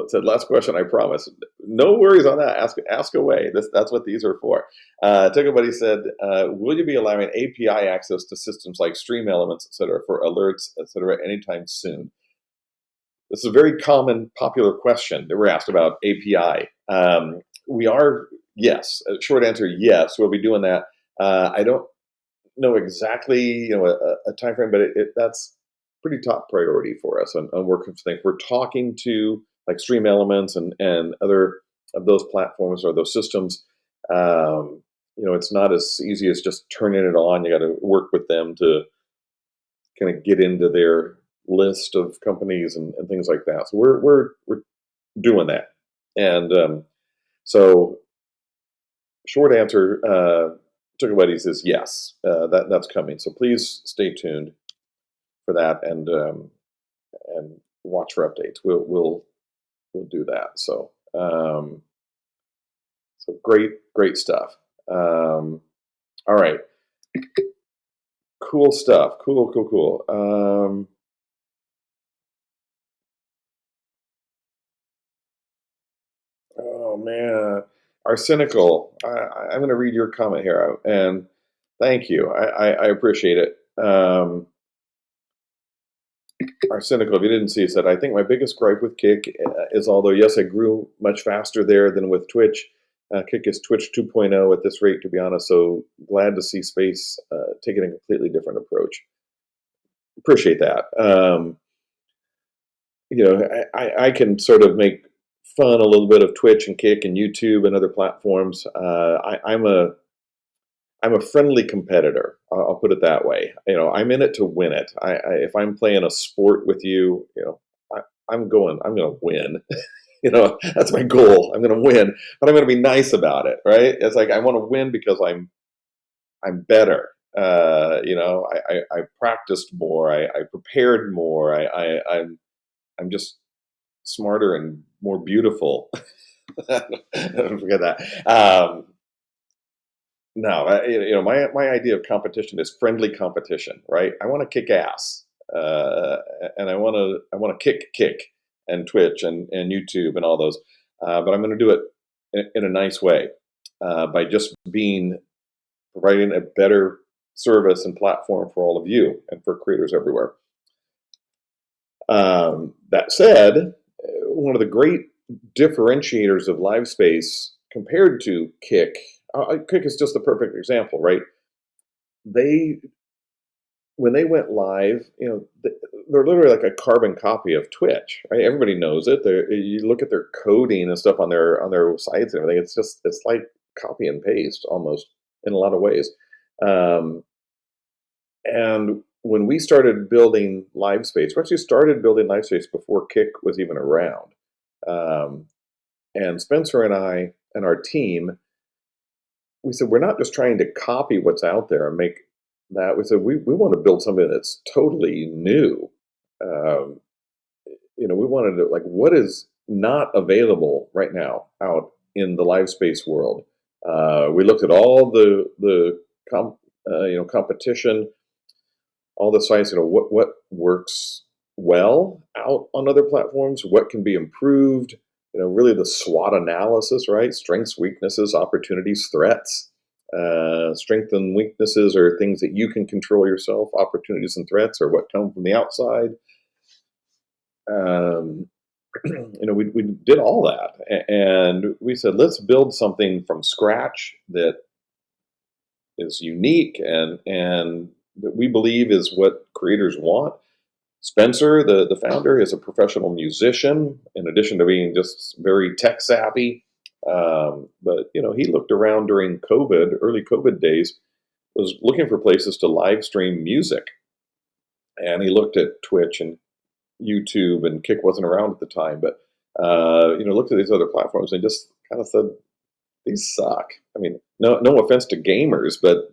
said last question. I promise. No worries on that. Ask away. That's what these are for. Tickle Buddy said, will you be allowing API access to systems like Stream Elements, etc., for alerts, etc., anytime soon? This is a very common, popular question that we're asked about API. We are, yes. Short answer, yes. We'll be doing that. I don't know exactly, a time frame, but that's pretty top priority for us on working for things. We're talking to like Stream Elements and other of those platforms or those systems. It's not as easy as just turning it on. You got to work with them to kind of get into their list of companies and things like that. So we're doing that, and so short answer, Tickle Buddies is yes, that's coming. So please stay tuned for that and watch for updates. We'll do that. So great stuff. All right, cool stuff. Cool. Oh man, Arsenical. I'm going to read your comment here, and thank you. I appreciate it. Arsenical, if you didn't see, said, I think my biggest gripe with Kick is although yes, I grew much faster there than with Twitch, Kick is Twitch 2.0 at this rate, to be honest. So glad to see Space taking a completely different approach. Appreciate that. I can sort of make fun a little bit of Twitch and Kick and YouTube and other platforms. I'm a friendly competitor. I'll put it that way. I'm in it to win it. If I'm playing a sport with you, I'm going to win. That's my goal. I'm going to win, but I'm going to be nice about it, right? It's like I want to win because I'm better. I practiced more. I prepared more. I'm just smarter and more beautiful. Don't forget that. No, my idea of competition is friendly competition, right? I want to kick ass, and I want to kick and Twitch and YouTube and all those, but I'm going to do it in a nice way, by just providing a better service and platform for all of you and for creators everywhere. That said, one of the great differentiators of LiveSpace compared to Kick is just the perfect example, right? They When they went live, they're literally like a carbon copy of Twitch, right? Everybody knows it. You look at their coding and stuff on their sites and everything. It's like copy and paste almost in a lot of ways. Um, and when we started building LiveSpace, we actually started building LiveSpace before Kick was even around. Um, and Spencer and I and our team, we said we're not just trying to copy what's out there and make that. We said we want to build something that's totally new. Um, we wanted to, like, what is not available right now out in the live space world. We looked at all the competition, all the sites. What works well out on other platforms, what can be improved. Really the SWOT analysis, right? Strengths, weaknesses, opportunities, threats. Strengths and weaknesses are things that you can control yourself. Opportunities and threats are what come from the outside. Um, we did all that, and we said, let's build something from scratch that is unique and that we believe is what creators want. Spencer, the founder, is a professional musician, in addition to being just very tech savvy. But he looked around during COVID, early COVID days, was looking for places to live stream music, and he looked at Twitch and YouTube, and Kick wasn't around at the time, but looked at these other platforms and just kind of said, these suck. I mean, no offense to gamers, but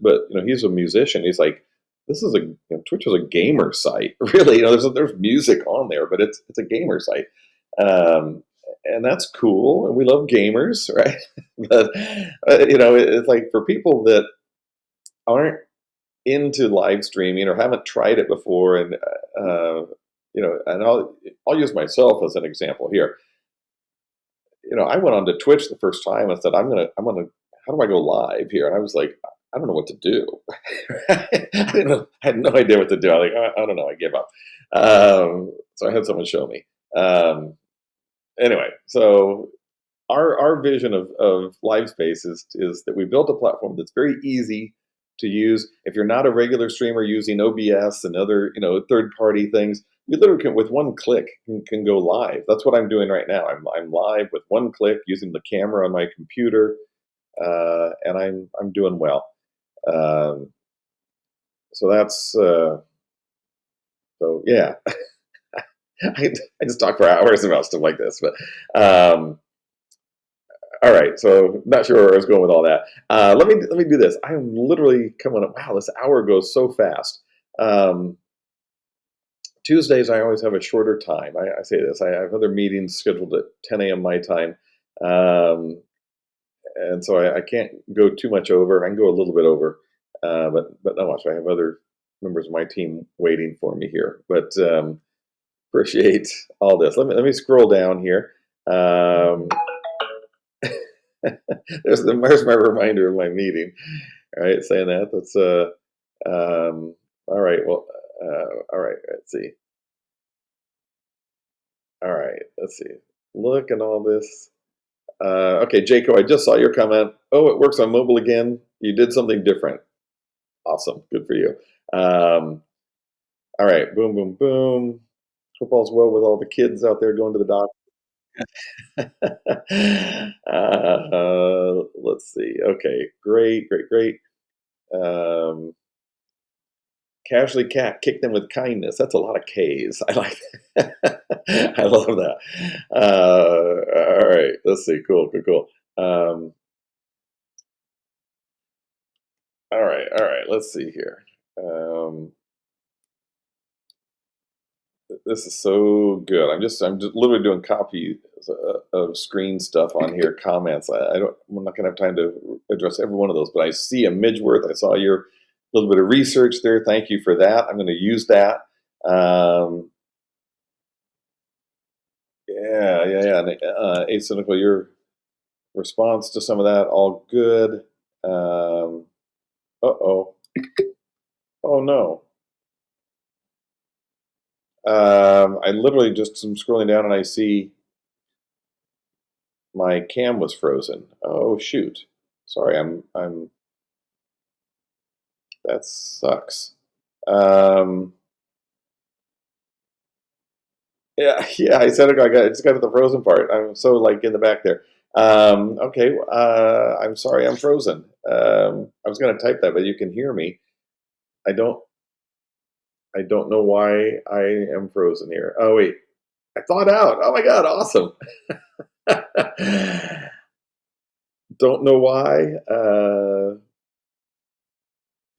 he's a musician. He's like, this is Twitch is a gamer site, really. There's music on there, but it's a gamer site, and that's cool, and we love gamers, right? But it's like, for people that aren't into live streaming or haven't tried it before, and and I'll use myself as an example here. I went onto Twitch the first time and said, I'm gonna, how do I go live here? And I was like, I don't know what to do. I had no idea what to do. I was like, I don't know. I give up. So I had someone show me. Anyway, so our vision of LiveSpace is that we built a platform that's very easy to use. If you're not a regular streamer using OBS and other third-party things, you literally can, with one click, can go live. That's what I'm doing right now. I'm live with one click using the camera on my computer, and I'm doing well. So that's so yeah. I just talk for hours about stuff like this, but all right. So not sure where I was going with all that. Let me do this. I am literally coming up. Wow, this hour goes so fast. Tuesdays I always have a shorter time. I say this. I have other meetings scheduled at 10 a.m. my time, and so I can't go too much over. I can go a little bit over, but not much. I have other members of my team waiting for me here. But appreciate all this. Let me scroll down here. There's my reminder of my meeting. All right, saying that. That's all right. Well, all right. Let's see. All right. Let's see. Look at all this. Okay, Jaco, I just saw your comment. Oh, it works on mobile again. You did something different. Awesome. Good for you. All right. Boom, boom, boom. Hope all's well with all the kids out there going to the doctor. Let's see. Okay. Great, great, great. Casually kick them with kindness. That's a lot of K's. I like that. I love that. All right. Let's see. Cool, cool, cool. All right. All right. Let's see here. This is so good. I'm just literally doing copy of screen stuff on here, comments. I'm not gonna have time to address every one of those, but I see a Midgeworth. I saw your little bit of research there. Thank you for that. I'm gonna use that. Um, yeah, yeah, yeah. And, Acynical, your response to some of that, all good. Uh-oh. Oh no. I literally just am scrolling down and I see my cam was frozen. Oh shoot. Sorry, I'm that sucks. Um, yeah, yeah, I said it. I just got to the frozen part. I'm so like in the back there. Okay, I'm sorry, I'm frozen. I was gonna type that, but you can hear me. I don't. I don't know why I am frozen here. Oh wait, I thawed out. Oh my god, awesome. Don't know why.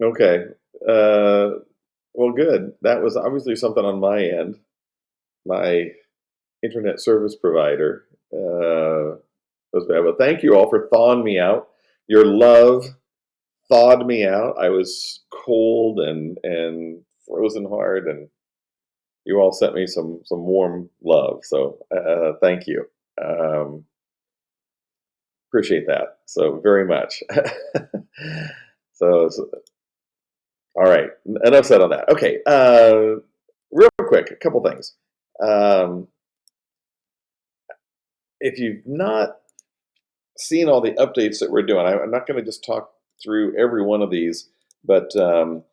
Okay. Uh, well, good. That was obviously something on my end. My internet service provider was bad. But thank you all for thawing me out. Your love thawed me out. I was cold and frozen hard, and you all sent me some warm love. So thank you. Um, Appreciate that so very much. So all right, enough said on that. Okay, real quick, a couple things. Um, if you've not seen all the updates that we're doing, I'm not going to just talk through every one of these, but you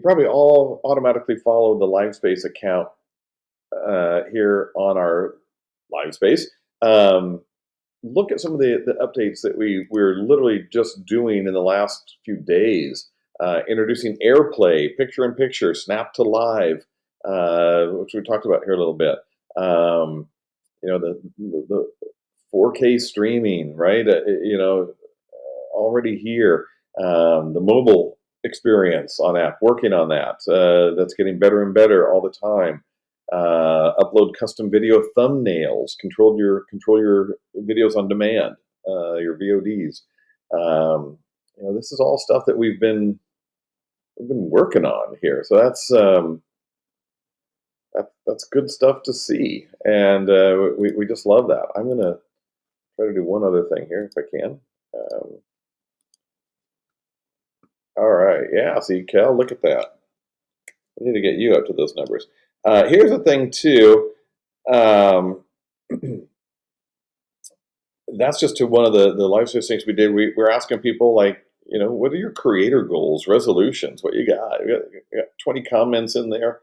probably all automatically follow the LiveSpace account here on our LiveSpace. Look at some of the updates that we're literally just doing in the last few days. Introducing AirPlay, picture-in-picture, Snap to Live, which we talked about here a little bit. You know, the 4K streaming, right? Already here. The mobile experience on app, working on that. That's getting better and better all the time. Upload custom video thumbnails. Control your videos on demand. Your VODs. This is all stuff that we've been working on here. So that's good stuff to see, and we just love that. I'm gonna try to do one other thing here if I can. All right, yeah. See, Kel, look at that. I need to get you up to those numbers. Here's the thing too. Um, that's just to one of the live stream things we did. We're asking people like, what are your creator goals, resolutions? What you got? We got 20 comments in there.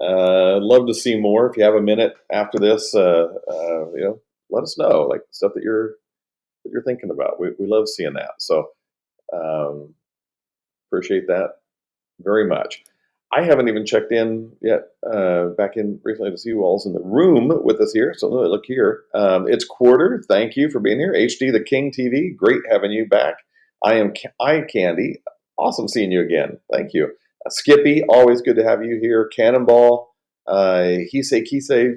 Love to see more. If you have a minute after this, let us know like stuff that you're thinking about. We love seeing that. So um, appreciate that very much. I haven't even checked in yet. Back in recently to see who all's in the room with us here. So look here. It's Quarter. Thank you for being here. HD the King TV. Great having you back. I am Eye Candy. Awesome seeing you again. Thank you. Skippy. Always good to have you here. Cannonball. Hisei Kisei.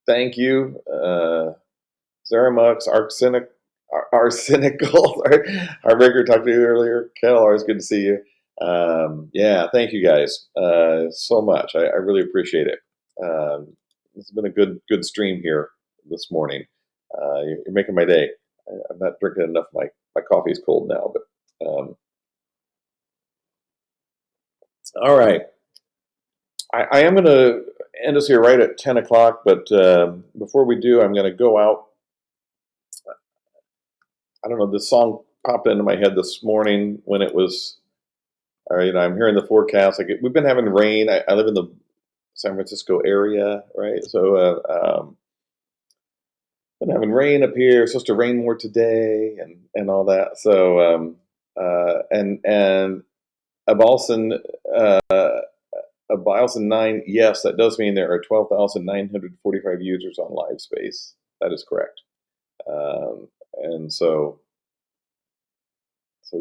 Thank you. Zaramux. Arsenical. Our regular talked to you earlier. Kel, always good to see you. Yeah, thank you guys so much. I really appreciate it. It's been a good stream here this morning. You're making my day. I'm not drinking enough. My coffee's cold now, but all right. I am going to end us here right at 10 o'clock, but before we do, I'm going to go out I don't know, this song popped into my head this morning when it was, I'm hearing the forecast. Like we've been having rain. I live in the San Francisco area, right? So, been having rain up here. It's supposed to rain more today, and all that. So, and Abalson, uh, Abalson 9. Yes, that does mean there are 12,945 users on LiveSpace. That is correct. And so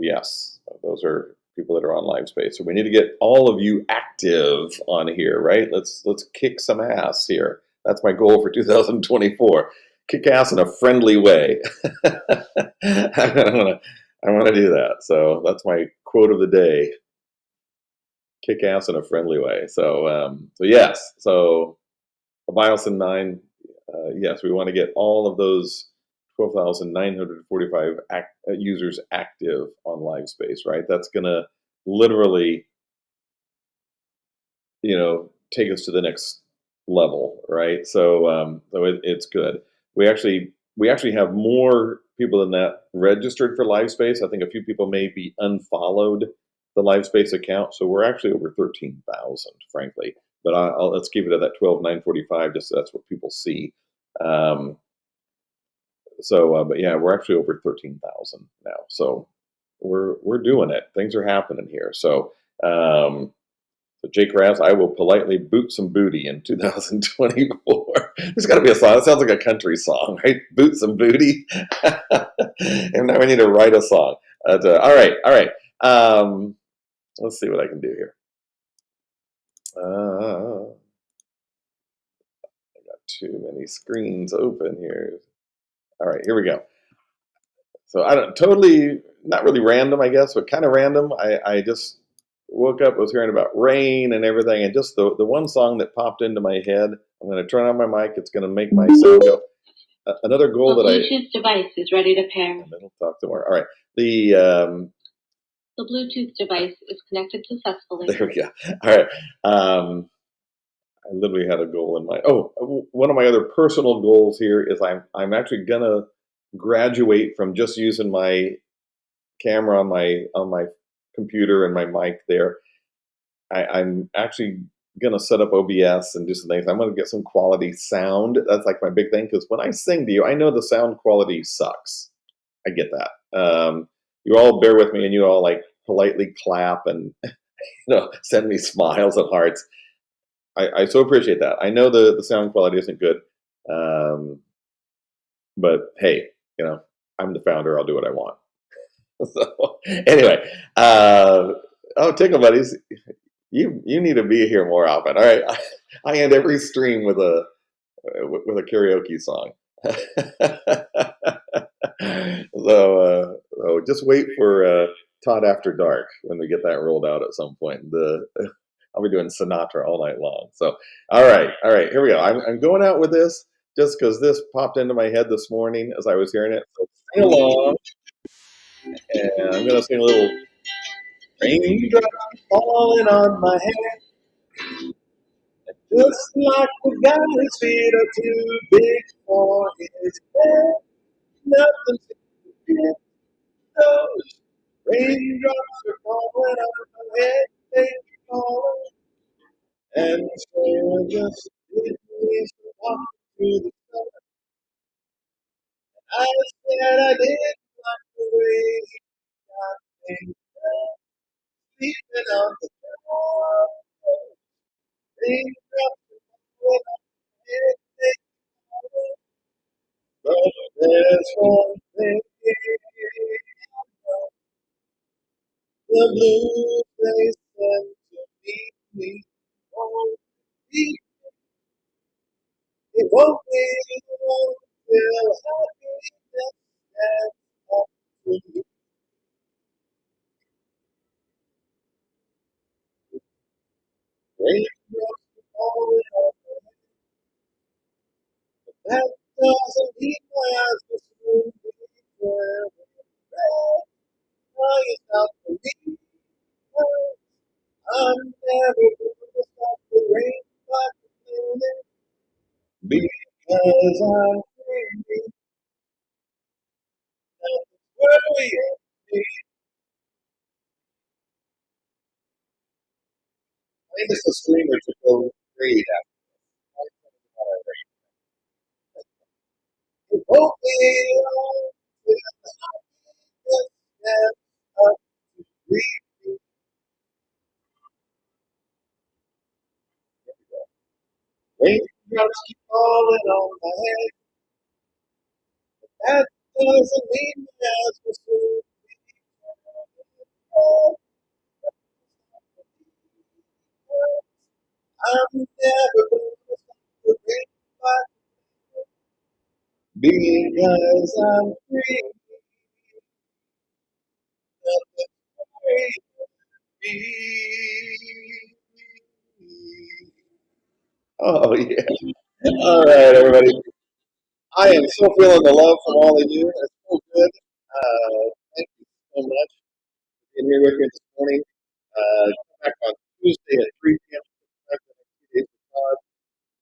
yes, those are people that are on LiveSpace. So we need to get all of you active on here, right? Let's kick some ass here. That's my goal for 2024. Kick ass in a friendly way. I want to do that. So that's my quote of the day. Kick ass in a friendly way. So yes. So Biosin 9, yes, we want to get all of those 12,945 users active on LiveSpace, right? That's going to literally, take us to the next level, right? So it's good. We actually have more people than that registered for LiveSpace. I think a few people maybe unfollowed the LiveSpace account, so we're actually over 13,000, frankly. But let's keep it at that 12,945, just so that's what people see. But yeah, we're actually over 13,000 now. So we're doing it. Things are happening here. So Jake Raz, I will politely boot some booty in 2024. There's got to be a song. That sounds like a country song, right? Boot some booty. And now we need to write a song. All right. Let's see what I can do here. I got too many screens open here. All right, here we go. So totally not really random, I guess, but kind of random. I just woke up, was hearing about rain and everything, and just the one song that popped into my head. I'm going to turn on my mic. It's going to make my sound go. Another goal that Bluetooth device is ready to pair. And then we'll talk tomorrow. All right. The Bluetooth device is connected successfully. There we go. All right. I literally had a goal in mind. One of my other personal goals here is I'm actually gonna graduate from just using my camera on my computer and my mic there. I'm actually gonna set up OBS and do some things. I'm gonna get some quality sound. That's like my big thing, because when I sing to you, I know the sound quality sucks. I get that. You all bear with me, and you all like politely clap and send me smiles and hearts. I so appreciate that. I know the sound quality isn't good, but hey, I'm the founder. I'll do what I want. So anyway, Tickle Buddies, you need to be here more often. All right, I end every stream with a karaoke song. So just wait for Todd After Dark when we get that rolled out at some point. I'll be doing Sinatra all night long. So all right, here we go. I'm going out with this just because this popped into my head this morning as I was hearing it. So sing along, and I'm gonna sing a little raindrops falling on my head, just like the guy's feet are too big for his head. Nothing to get those raindrops are falling on my head, they keep falling. And so I just did me some walking through the sun. I said I didn't like the way he got things done, sleeping on the floor. Raindrops are falling on my head, they keep falling. But there's one thing I know. The blues they send to meet me won't be. It won't be long till happiness stands up to me. Raindrops are falling on my head. That doesn't mean my eyes will soon be red. Crying out for me. I'm never gonna stop the rain by complaining, because I'm free. I think it's the streamer to go read after. It won't be long till the steps up to read. Raindrops keep falling on my head. That doesn't mean the house will soon be cold. I'm never gonna stop the rain because I'm free. Oh yeah. All right, everybody. I am so feeling the love from all of you. It's so good. Thank you so much for being here with me this morning. Come back on Tuesday at 3 p.m. Time for the next 2 days with Todd.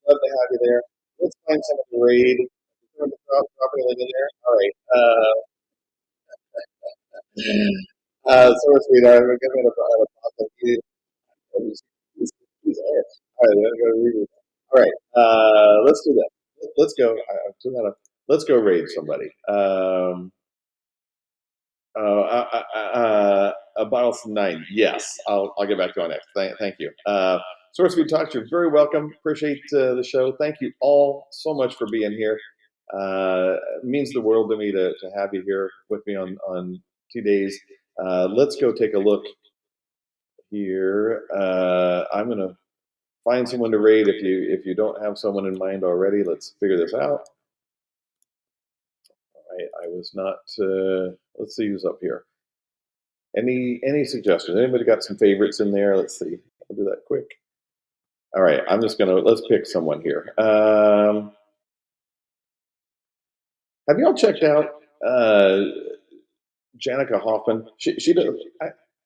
Love to have you there. Let's find some of the raid. Throw the property link in there. All right. So sweetheart, we're giving it a pop. All right, I'm gonna read it. All right, let's do that. Let's go. Let's go raid somebody. A bottle from 9. Yes, I'll get back to you on that. Thank you. Source Food Talks, you're very welcome. Appreciate the show. Thank you all so much for being here. It means the world to me to have you here with me on 2 days. Let's go take a look here. I'm gonna find someone to raid if you don't have someone in mind already. Let's figure this out. I was not. Let's see who's up here. Any suggestions? Anybody got some favorites in there? Let's see. I'll do that quick. All right, I'm just gonna let's pick someone here. Have y'all checked out Janica Hoffman? She does.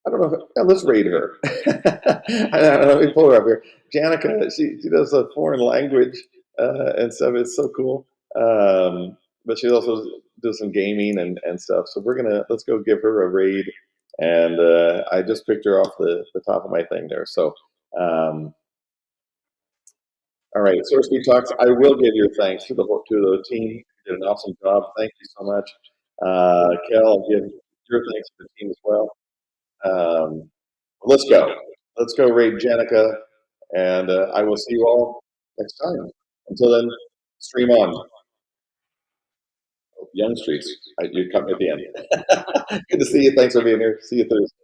I don't know. Let's raid her. Let me pull her up here. Janica, she does a foreign language and stuff. It's so cool. But she also does some gaming and stuff. So let's go give her a raid. And I just picked her off the top of my thing there. So all right, Source Speed Talks. I will give your thanks to the team. You did an awesome job. Thank you so much. Kel, I'll give your thanks to the team as well. Um, let's go. Let's go raid Jenica, and I will see you all next time. Until then, stream on. Young Streets. You come at the end. Good to see you. Thanks for being here. See you Thursday.